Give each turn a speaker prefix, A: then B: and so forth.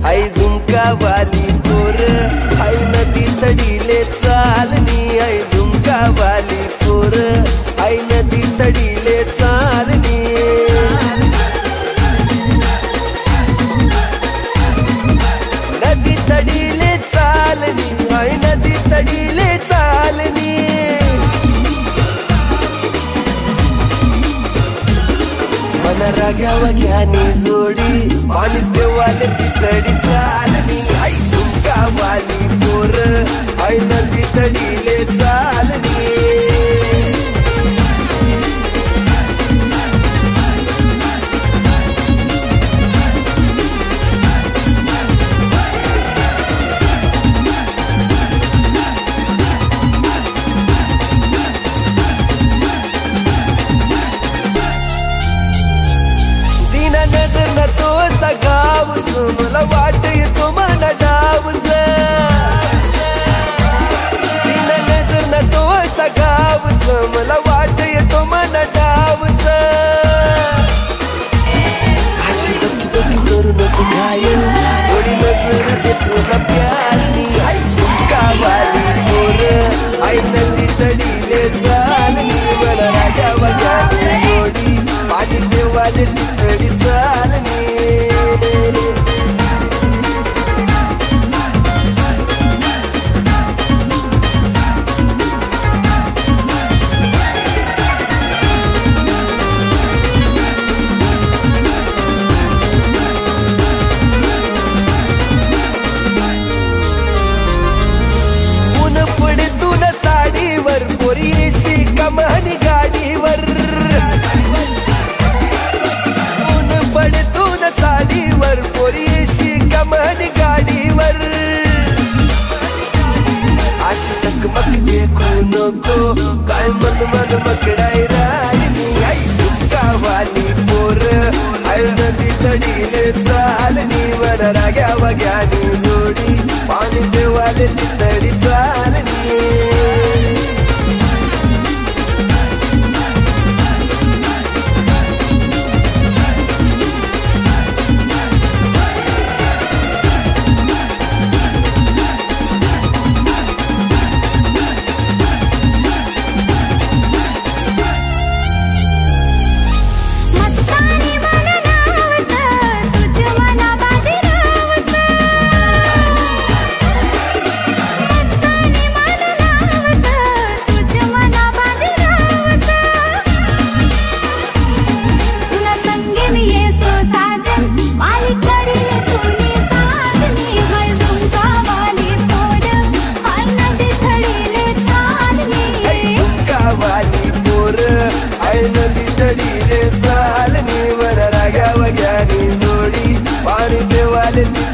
A: आई झुमका वाली पोर आई नदी तडीले चालनी आई झुमका वाली पोर आई नदी तडीले चालनी नदी तडीले चालनी आई नदी तडीले चालनी मन राग्या वग्यानी जोडी पाणी पेवाले ती तडी चालनी आई झुमका वाली पोर आई नदी तडीले चालनी नजर न तो सगावस मला वाट येतो मन डावस तीन नजर न तो सगावस मला वाट येतो मन डावस अशी दोकी करू नको घायल थोडी नजर दे तुला प्यारनी आई झुमका वाली पोर आई नदी तडीले चालनी मला राजा वग्यानी जोडी पाणी देवाले ती तडी चालनी ऊन पडे तू न साडीवर पोरीशी कमानी गाडीवर पडतून साडीवर पोरीशी कमानी गाडीवर अशी टकमक देखू नको काय मन मन मकडाई राहिनी आई झुमका वाली पोर आई नदी तडीले चालनी मन राग्या वग्यानी जोडी पाणी देवाले ती तडी चालनी नदी तडीले चालनी वर राग्या वग्यानी जोडी पाणी पेवाले ती